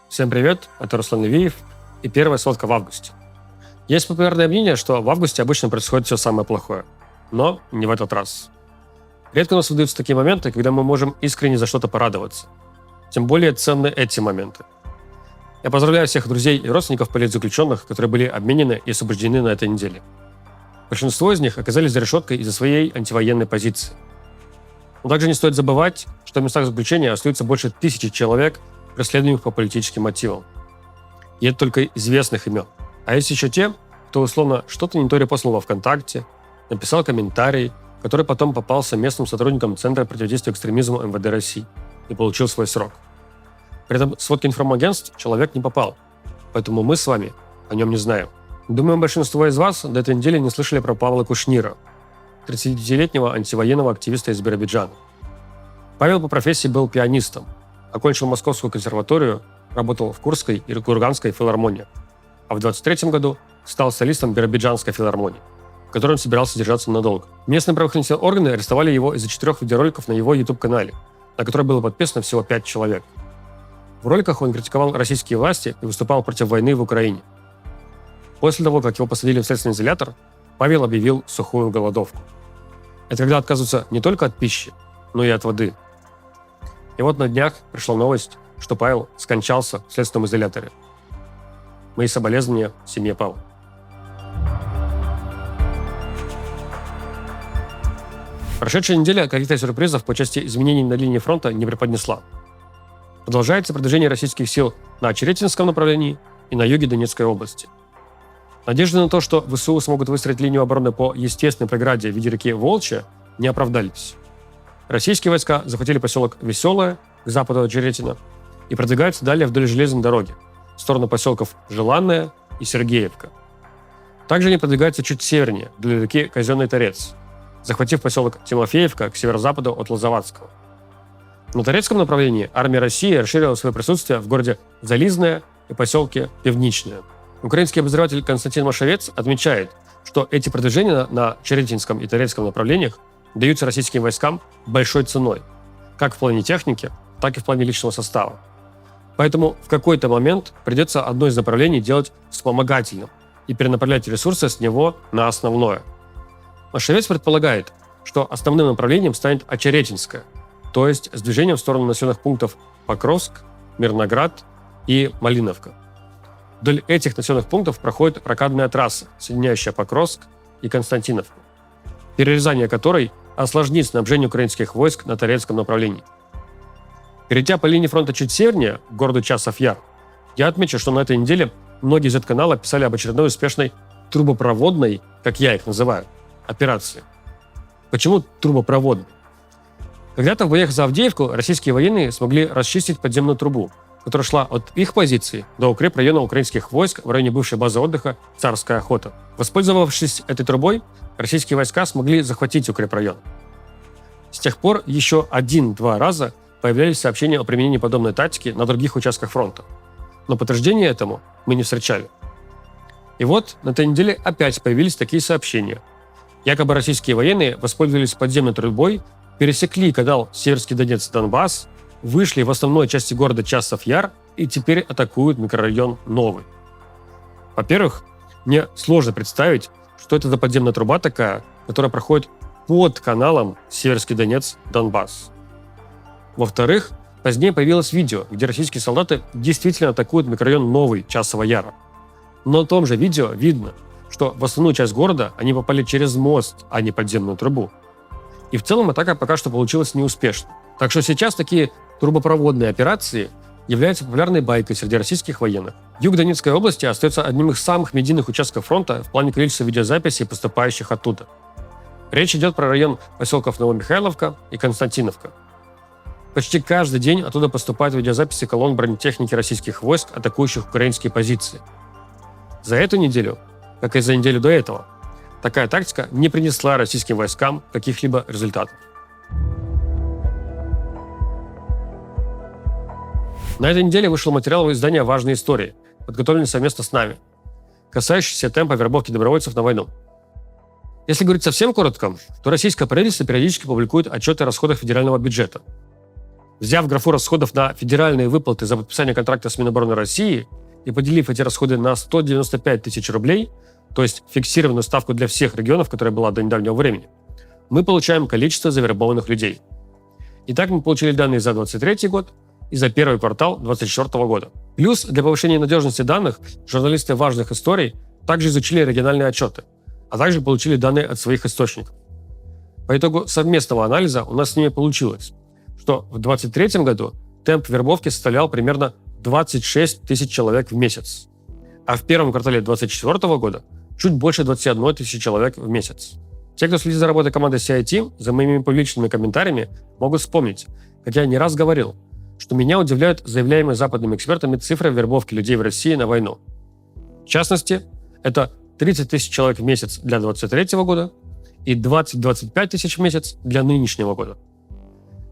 Всем привет, это Руслан Левиев и первая сводка в августе. Есть популярное мнение, что в августе обычно происходит все самое плохое. Но не в этот раз. Редко у нас выдаются такие моменты, когда мы можем искренне за что-то порадоваться. Тем более ценны эти моменты. Я поздравляю всех друзей и родственников политзаключенных, которые были обменены и освобождены на этой неделе. Большинство из них оказались за решеткой из-за своей антивоенной позиции. Но также не стоит забывать, что в местах заключения остаются больше 1000 человек, преследуемых по политическим мотивам. И это только известных имен. А есть еще те, кто условно что-то не то репостнул во ВКонтакте, написал комментарий, который потом попался местным сотрудникам Центра противодействия экстремизму МВД России и получил свой срок. При этом в сводке информагентств человек не попал, поэтому мы с вами о нем не знаем. Думаю, большинство из вас до этой недели не слышали про Павла Кушнира, 39-летнего антивоенного активиста из Биробиджана. Павел по профессии был пианистом, окончил Московскую консерваторию, работал в Курской и Курганской филармониях, а в 23 году стал солистом Биробиджанской филармонии, в которой он собирался держаться надолго. Местные правоохранительные органы арестовали его из-за 4 видеороликов на его YouTube-канале, на который было подписано всего 5 человек. В роликах он критиковал российские власти и выступал против войны в Украине. После того, как его посадили в следственный изолятор, Павел объявил сухую голодовку. Это когда отказываются не только от пищи, но и от воды. И вот на днях пришла новость, что Павел скончался в следственном изоляторе. Мои соболезнования семье Павла. Прошедшая неделя каких-то сюрпризов по части изменений на линии фронта не преподнесла. Продолжается продвижение российских сил на Очеретинском направлении и на юге Донецкой области. Надежды на то, что ВСУ смогут выстроить линию обороны по естественной преграде в виде реки Волчья, не оправдались. Российские войска захватили поселок Веселое к западу от Очеретина и продвигаются далее вдоль железной дороги в сторону поселков Желанное и Сергеевка. Также они продвигаются чуть севернее, вдоль реки Казенный Торец, захватив поселок Тимофеевка к северо-западу от Лозоватского. На Торецком направлении армия России расширила свое присутствие в городе Зализное и поселке Пивничное. Украинский обозреватель Константин Машевец отмечает, что эти продвижения на Очеретинском и Торецком направлениях даются российским войскам большой ценой, как в плане техники, так и в плане личного состава. Поэтому в какой-то момент придется одно из направлений делать вспомогательным и перенаправлять ресурсы с него на основное. Машевец предполагает, что основным направлением станет Очеретинское, то есть с движением в сторону населенных пунктов Покровск, Мирноград и Малиновка. Вдоль этих населенных пунктов проходит рокадная трасса, соединяющая Покровск и Константиновку, перерезание которой осложнит снабжение украинских войск на Торецком направлении. Перейдя по линии фронта чуть севернее, к городу Часов Яр, я отмечу, что на этой неделе многие Z-канала писали об очередной успешной трубопроводной, как я их называю, операции. Почему трубопроводной? Когда-то в боях за Авдеевку российские военные смогли расчистить подземную трубу, которая шла от их позиций до укрепрайона украинских войск в районе бывшей базы отдыха «Царская охота». Воспользовавшись этой трубой, российские войска смогли захватить укрепрайон. С тех пор еще 1-2 раза появлялись сообщения о применении подобной тактики на других участках фронта. Но подтверждения этому мы не встречали. И вот на этой неделе опять появились такие сообщения. Якобы российские военные воспользовались подземной трубой, пересекли канал Северский Донец-Донбасс, вышли в основной части города Часов Яр и теперь атакуют микрорайон Новый. Во-первых, мне сложно представить, что это за подземная труба такая, которая проходит под каналом Северский Донец-Донбасс. Во-вторых, позднее появилось видео, где российские солдаты действительно атакуют микрорайон Новый Часова Яра. Но на том же видео видно, что в основную часть города они попали через мост, а не подземную трубу. И в целом атака пока что получилась неуспешно. Так что сейчас такие трубопроводные операции являются популярной байкой среди российских военных. Юг Донецкой области остается одним из самых медийных участков фронта в плане количества видеозаписей, поступающих оттуда. Речь идет про район поселков Новомихайловка и Константиновка. Почти каждый день оттуда поступают видеозаписи колонн бронетехники российских войск, атакующих украинские позиции. За эту неделю, как и за неделю до этого, такая тактика не принесла российским войскам каких-либо результатов. На этой неделе вышел материал в издании «Важные истории», подготовленный совместно с нами, касающийся темпа вербовки добровольцев на войну. Если говорить совсем коротко, то российское правительство периодически публикует отчеты о расходах федерального бюджета. Взяв графу расходов на федеральные выплаты за подписание контракта с Минобороны России и поделив эти расходы на 195 тысяч рублей, то есть фиксированную ставку для всех регионов, которая была до недавнего времени, мы получаем количество завербованных людей. Итак, мы получили данные за 2023 год и за первый квартал 2024 года. Плюс для повышения надежности данных журналисты важных историй также изучили региональные отчеты, а также получили данные от своих источников. По итогу совместного анализа у нас с ними получилось, что в 2023 году темп вербовки составлял примерно 26 тысяч человек в месяц, а в первом квартале 2024 года чуть больше 21 тысячи человек в месяц. Те, кто следит за работой команды CIT, за моими публичными комментариями, могут вспомнить, как я не раз говорил, что меня удивляют заявляемые западными экспертами цифры вербовки людей в России на войну. В частности, это 30 тысяч человек в месяц для 2023 года и 20-25 тысяч в месяц для нынешнего года.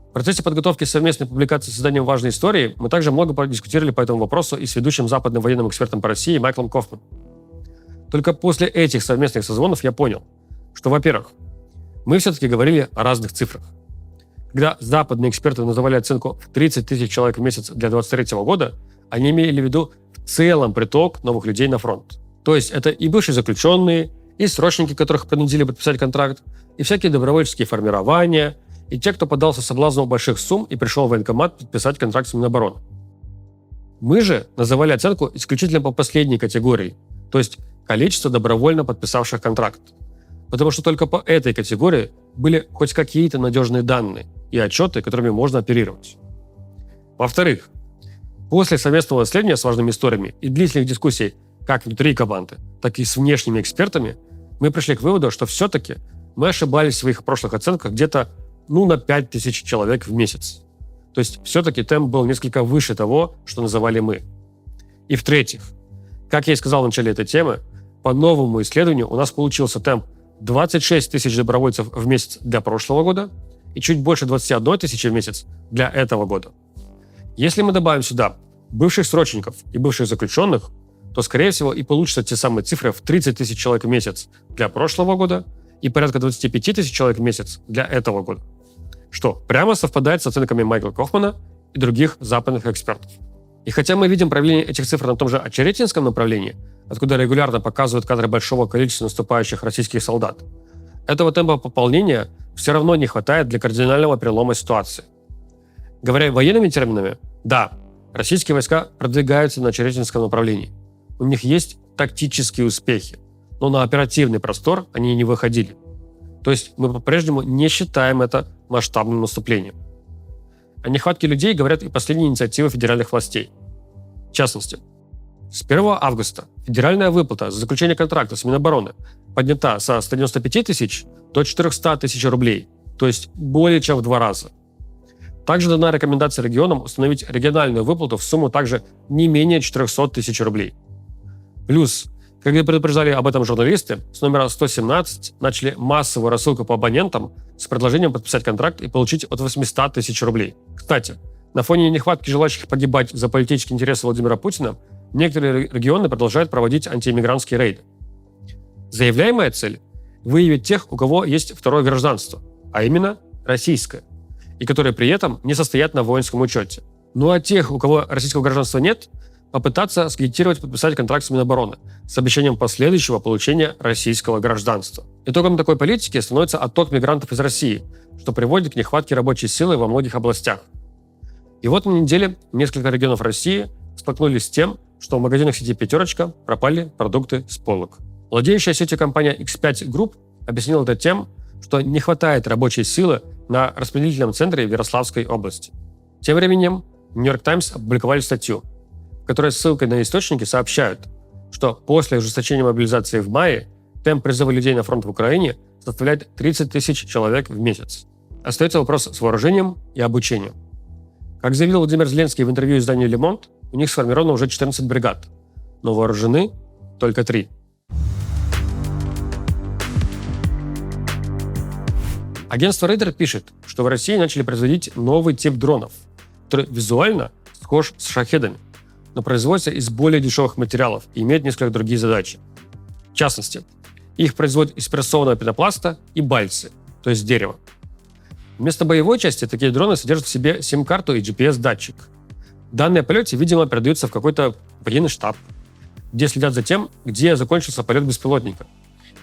В процессе подготовки совместной публикации с созданием важной истории мы также много подискутировали по этому вопросу и с ведущим западным военным экспертом по России Майклом Кофманом. Только после этих совместных созвонов я понял, что, во-первых, мы все-таки говорили о разных цифрах. Когда западные эксперты называли оценку в 30 тысяч человек в месяц для 2023 года, они имели в виду в целом приток новых людей на фронт. То есть это и бывшие заключенные, и срочники, которых принудили подписать контракт, и всякие добровольческие формирования, и те, кто поддался соблазну больших сумм и пришел в военкомат подписать контракт с Минобороны. Мы же называли оценку исключительно по последней категории, то есть количество добровольно подписавших контракт. Потому что только по этой категории были хоть какие-то надежные данные и отчеты, которыми можно оперировать. Во-вторых, после совместного исследования с важными историями и длительных дискуссий как внутри команды, так и с внешними экспертами, мы пришли к выводу, что все-таки мы ошибались в своих прошлых оценках где-то на 5 тысяч человек в месяц. То есть все-таки темп был несколько выше того, что называли мы. И в-третьих, как я и сказал в начале этой темы, по новому исследованию у нас получился темп 26 тысяч добровольцев в месяц для прошлого года и чуть больше 21 тысячи в месяц для этого года. Если мы добавим сюда бывших срочников и бывших заключенных, то, скорее всего, и получатся те самые цифры в 30 тысяч человек в месяц для прошлого года и порядка 25 тысяч человек в месяц для этого года. Что прямо совпадает с оценками Майкла Кофмана и других западных экспертов. И хотя мы видим проявление этих цифр на том же Очеретинском направлении, откуда регулярно показывают кадры большого количества наступающих российских солдат, этого темпа пополнения все равно не хватает для кардинального перелома ситуации. Говоря военными терминами, да, российские войска продвигаются на Очеретинском направлении. У них есть тактические успехи, но на оперативный простор они не выходили. То есть мы по-прежнему не считаем это масштабным наступлением. О нехватке людей говорят и последние инициативы федеральных властей. В частности, с 1 августа федеральная выплата за заключение контракта с Минобороны поднята со 195 тысяч до 400 тысяч рублей, то есть более чем в 2 раза. Также дана рекомендация регионам установить региональную выплату в сумму также не менее 400 тысяч рублей. Плюс, когда предупреждали об этом журналисты, с номера 117 начали массовую рассылку по абонентам с предложением подписать контракт и получить от 800 тысяч рублей. Кстати, на фоне нехватки желающих погибать за политические интересы Владимира Путина, некоторые регионы продолжают проводить антииммигрантские рейды. Заявляемая цель – выявить тех, у кого есть второе гражданство, а именно российское, и которые при этом не состоят на воинском учете. Ну а тех, у кого российского гражданства нет, попытаться скредитировать подписать контракт с Минобороны с обещанием последующего получения российского гражданства. Итогом такой политики становится отток мигрантов из России, что приводит к нехватке рабочей силы во многих областях. И вот на неделе несколько регионов России столкнулись с тем, что в магазинах сети «Пятерочка» пропали продукты с полок. Владеющая сетью компания X5 Group объяснила это тем, что не хватает рабочей силы на распределительном центре в Ярославской области. Тем временем Нью-Йорк Таймс опубликовали статью, в которой с ссылкой на источники сообщают, что после ужесточения мобилизации в мае темп призыва людей на фронт в Украине составляет 30 тысяч человек в месяц. Остается вопрос с вооружением и обучением. Как заявил Владимир Зеленский в интервью изданию «Le Monde», у них сформировано уже 14 бригад, но вооружены только 3. Агентство Reuters пишет, что в России начали производить новый тип дронов, который визуально схож с шахедами, но производится из более дешевых материалов и имеет несколько другие задачи. В частности, их производят из прессованного пенопласта и бальсы, то есть дерева. Вместо боевой части такие дроны содержат в себе сим-карту и GPS-датчик. Данные о полете, видимо, передаются в какой-то военный штаб, где следят за тем, где закончился полет беспилотника.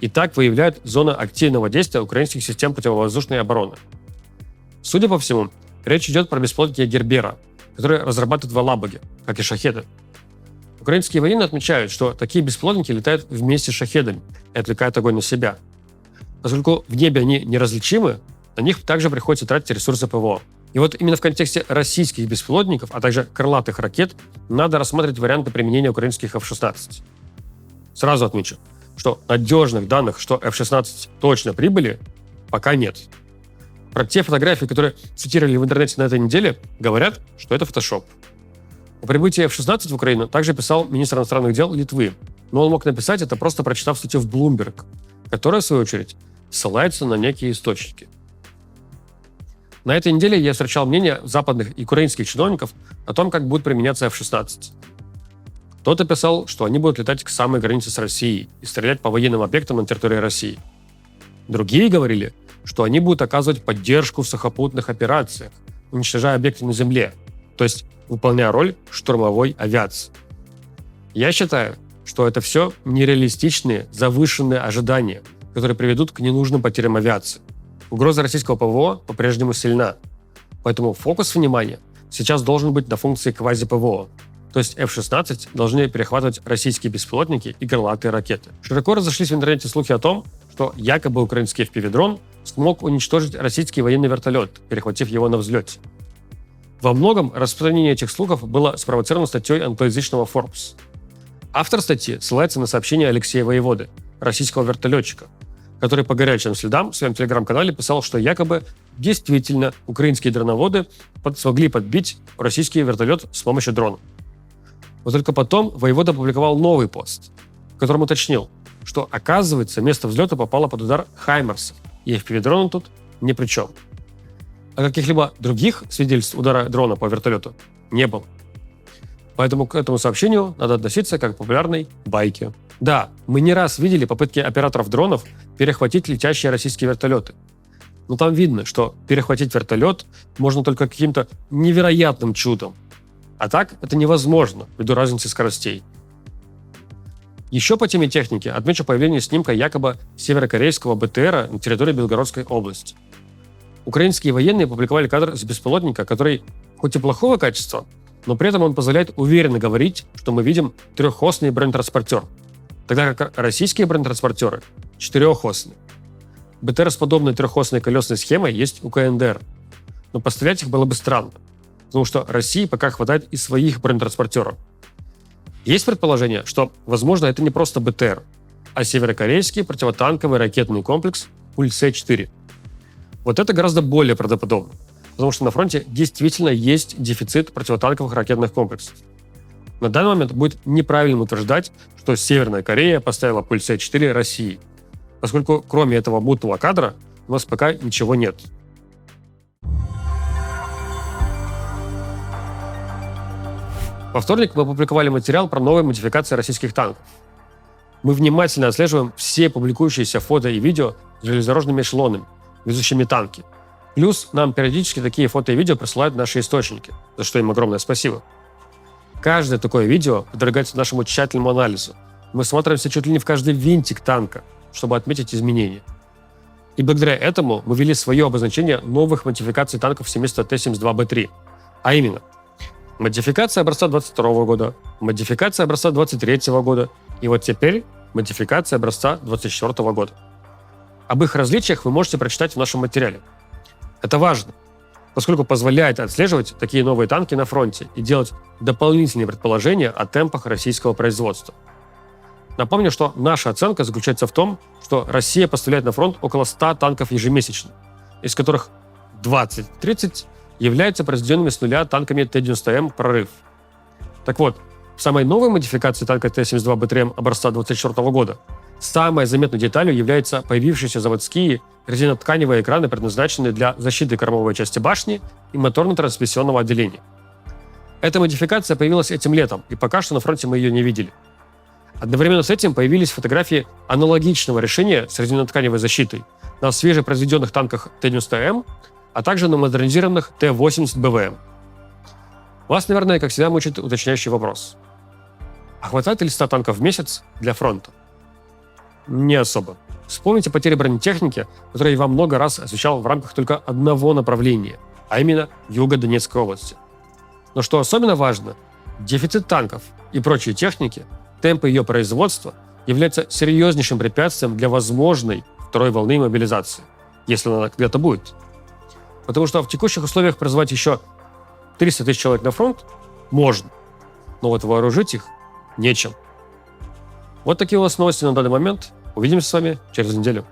И так выявляют зону активного действия украинских систем противовоздушной обороны. Судя по всему, речь идет про беспилотники Гербера, которые разрабатывают в Алабуге, как и шахеды. Украинские военные отмечают, что такие беспилотники летают вместе с шахедами и отвлекают огонь на себя. Поскольку в небе они неразличимы, на них также приходится тратить ресурсы ПВО. И вот именно в контексте российских беспилотников, а также крылатых ракет, надо рассматривать варианты применения украинских F-16. Сразу отмечу, что надежных данных, что F-16 точно прибыли, пока нет. Про те фотографии, которые цитировали в интернете на этой неделе, говорят, что это фотошоп. О прибытии F-16 в Украину также писал министр иностранных дел Литвы, но он мог написать это, просто прочитав статью в Bloomberg, которая, в свою очередь, ссылается на некие источники. На этой неделе я встречал мнения западных и украинских чиновников о том, как будут применяться F-16. Кто-то писал, что они будут летать к самой границе с Россией и стрелять по военным объектам на территории России. Другие говорили, что они будут оказывать поддержку в сухопутных операциях, уничтожая объекты на земле, то есть выполняя роль штурмовой авиации. Я считаю, что это все нереалистичные, завышенные ожидания, которые приведут к ненужным потерям авиации. Угроза российского ПВО по-прежнему сильна, поэтому фокус внимания сейчас должен быть на функции квази-ПВО, то есть F-16 должны перехватывать российские беспилотники и крылатые ракеты. Широко разошлись в интернете слухи о том, что якобы украинский FPV-дрон смог уничтожить российский военный вертолет, перехватив его на взлете. Во многом распространение этих слухов было спровоцировано статьей англоязычного Forbes. Автор статьи ссылается на сообщение Алексея Воеводы, российского вертолетчика, который по горячим следам в своем телеграм-канале писал, что якобы действительно украинские дроноводы смогли подбить российский вертолет с помощью дрона. Вот только потом Воевода опубликовал новый пост, в котором уточнил, что, оказывается, место взлета попало под удар «Хаймерсов», и FPV-дрон тут ни при чем. А каких-либо других свидетельств удара дрона по вертолету не было. Поэтому к этому сообщению надо относиться как к популярной байке. Да, мы не раз видели попытки операторов дронов перехватить летящие российские вертолеты. Но там видно, что перехватить вертолет можно только каким-то невероятным чудом. А так это невозможно ввиду разницы скоростей. Еще по теме техники отмечу появление снимка якобы северокорейского БТРа на территории Белгородской области. Украинские военные опубликовали кадр с беспилотника, который хоть и плохого качества, но при этом он позволяет уверенно говорить, что мы видим трехосный бронетранспортер, тогда как российские бронетранспортеры четырехосные. БТР с подобной трехосной колесной схемой есть у КНДР, но пострелять их было бы странно, потому что России пока хватает и своих бронетранспортеров. Есть предположение, что, возможно, это не просто БТР, а северокорейский противотанковый ракетный комплекс Пульсе-4. Вот это гораздо более правдоподобно, потому что на фронте действительно есть дефицит противотанковых ракетных комплексов. На данный момент будет неправильно утверждать, что Северная Корея поставила Пульсе-4 России, поскольку кроме этого мутного кадра у нас пока ничего нет. Во вторник мы опубликовали материал про новые модификации российских танков. Мы внимательно отслеживаем все публикующиеся фото и видео с железнодорожными эшелонами, везущими танки. Плюс нам периодически такие фото и видео присылают наши источники, за что им огромное спасибо. Каждое такое видео подвергается нашему тщательному анализу. Мы смотримся чуть ли не в каждый винтик танка, чтобы отметить изменения. И благодаря этому мы ввели свое обозначение новых модификаций танков семейства Т-72Б3. А именно, модификация образца 22 года, модификация образца 23 года и вот теперь модификация образца 24 года. Об их различиях вы можете прочитать в нашем материале. Это важно, поскольку позволяет отслеживать такие новые танки на фронте и делать дополнительные предположения о темпах российского производства. Напомню, что наша оценка заключается в том, что Россия поставляет на фронт около 100 танков ежемесячно, из которых 20-30 являются произведенными с нуля танками Т-90М «Прорыв». Так вот, в самой новой модификации танка Т-72Б3М образца 24 года самой заметной деталью являются появившиеся заводские резинотканевые экраны, предназначенные для защиты кормовой части башни и моторно-трансмиссионного отделения. Эта модификация появилась этим летом, и пока что на фронте мы ее не видели. Одновременно с этим появились фотографии аналогичного решения с резинотканевой защитой на свежепроизведенных танках Т-90М, а также на модернизированных Т-80 БВМ. Вас, наверное, как всегда, мучит уточняющий вопрос. А хватает ли 100 танков в месяц для фронта? Не особо. Вспомните потери бронетехники, которые я вам много раз освещал в рамках только одного направления, а именно юга Донецкой области. Но что особенно важно, дефицит танков и прочей техники, темпы ее производства являются серьезнейшим препятствием для возможной второй волны мобилизации, если она когда-то будет. Потому что в текущих условиях производить еще 300 тысяч человек на фронт можно, но вот вооружить их нечем. Вот такие у нас новости на данный момент. Увидимся с вами через неделю.